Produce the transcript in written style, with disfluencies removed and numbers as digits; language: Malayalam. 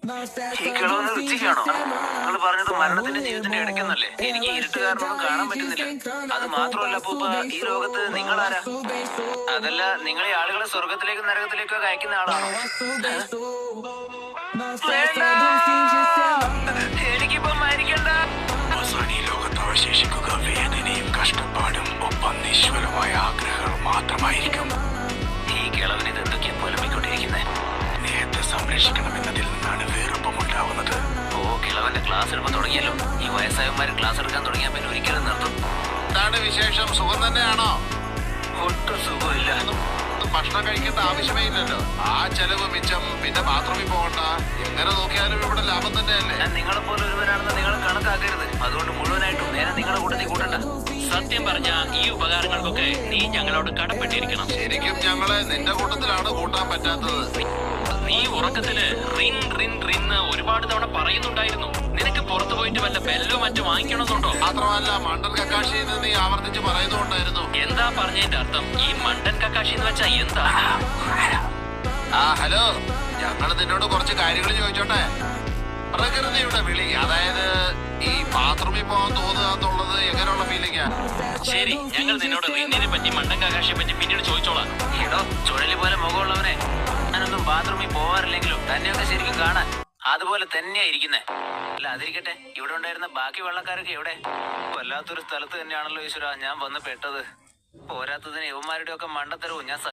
ഈ കിളവന് ഉച്ചയ്ക്കാണോ? നിങ്ങൾ പറഞ്ഞത് മരണത്തിന്റെ ജീവിതത്തിന്റെ ഇടയ്ക്കെന്നല്ലേ? എനിക്ക് ഇരുട്ടുകാരനൊന്നും കാണാൻ പറ്റുന്നില്ല. അത് മാത്രമല്ല പൂപ്പ, ഈ ലോകത്ത് നിങ്ങളാരാ? അതല്ല, നിങ്ങൾ ഈ ആളുകളെ സ്വർഗത്തിലേക്കും നരകത്തിലേക്കും ഒക്കെ അയക്കുന്ന ആളാണോ? വേണ്ട, എനിക്കിപ്പോ മരിക്കണ്ട. അവസാനം ഈ ലോകത്ത് അവശേഷിക്കുക വേദനയും കഷ്ടപ്പാടും ഒപ്പം നിശ്വലമായ ആഗ്രഹങ്ങൾ മാത്രമായിരിക്കും. ഈ കിളവന് ഇത് എന്തൊക്കെയാ പുലമ്പിക്കൊണ്ടിരിക്കുന്നേ? സ്നേഹത്തെ സംരക്ഷിക്കണമെന്നതിൽ നിന്നാണ് വേറുപ്പമുണ്ടാവുന്നത്. ഓ, കിളവന്റെ ക്ലാസ് എടുക്കാൻ തുടങ്ങിയല്ലോ. ഈ വയസ്സായന്മാര് ക്ലാസ് എടുക്കാൻ തുടങ്ങിയാൽ പിന്നെ ഒരിക്കലും നിർത്തും. എന്താണ് വിശേഷം? സുഖം തന്നെയാണോ? ഒട്ടും സുഖമില്ല. ഭക്ഷണം കഴിക്കേണ്ട ആവശ്യമേ ഇല്ലല്ലോ. ആ ചെലവ് മിച്ചം. പിന്നെ ബാത്റൂമിൽ പോകണ്ട. എങ്ങനെ നോക്കിയാലും ഇവിടെ ലാഭം തന്നെയല്ലേ? ഞാൻ നിങ്ങളെ പോലെ ഒരുവനാണെന്ന് നിങ്ങൾ കണക്കാക്കരുത്. അതുകൊണ്ട് മുഴുവനായിട്ടും നേരെ നിങ്ങളുടെ കൂട്ടത്തിൽ കൂട്ടണ്ട. സത്യം പറഞ്ഞ ഈ ഉപകാരങ്ങൾക്കൊക്കെ നീ ഞങ്ങളോട് കടപ്പെട്ടിരിക്കണം. ശരിക്കും ഞങ്ങളെ നിന്റെ കൂട്ടത്തിലാണ് കൂട്ടാൻ പറ്റാത്തത്. നീ ഉറക്കത്തില് റിൻ റിൻ റിന്ന് ഒരുപാട് തവണ പറയുന്നുണ്ടായിരുന്നു. നിനക്ക് പുറത്തു പോയിട്ട് വല്ല ബെല്ലോ മറ്റോ വാങ്ങിക്കണമെന്നുണ്ടോ? മാത്രമല്ല മണ്ടൻ കക്കാശി എന്ന് നീ ആവർത്തിച്ച് പറയുന്നുണ്ടായിരുന്നു. എന്താ പറഞ്ഞതിന്റെ അർത്ഥം? ഈ മണ്ടൻ കക്കാശി എന്ന് വെച്ചാ എന്താ? ഹലോ, ഞങ്ങൾ നിന്നോട് കുറച്ച് കാര്യങ്ങൾ ചോദിച്ചോട്ടെ? പ്രകൃതിയുടെ വിളി, അതായത് ഈ ബാത്റൂമിൽ പോകാൻ തോന്നുക എന്നുള്ളത് എങ്ങനെയുള്ള ഫീലിംഗാ? ശരി, ഞങ്ങൾ നിന്നോട് റിന്നിനെ പറ്റി മണ്ടൻ കക്കാശിയെ പറ്റി പിന്നീട് ചോദിച്ചോളാം. ഇടോ, ചുഴലി പോലെ മുഖമുള്ളവനെ. ഞാനൊന്നും ബാത്റൂമിൽ പോവാറില്ലെങ്കിലും തന്നെയൊക്കെ ശരിക്കും കാണാൻ അതുപോലെ തന്നെയാ ഇരിക്കുന്നേ. അല്ല, അതിരിക്കട്ടെ, ഇവിടെ ഉണ്ടായിരുന്ന ബാക്കി വെള്ളക്കാരൊക്കെ എവിടെ? വല്ലാത്തൊരു സ്ഥലത്ത് തന്നെയാണല്ലോ ഈശ്വര ഞാൻ വന്ന് പെട്ടത്. പോരാത്തതിന് യവന്മാരുടെ ഒക്കെ മണ്ടത്തരവും ഞാൻ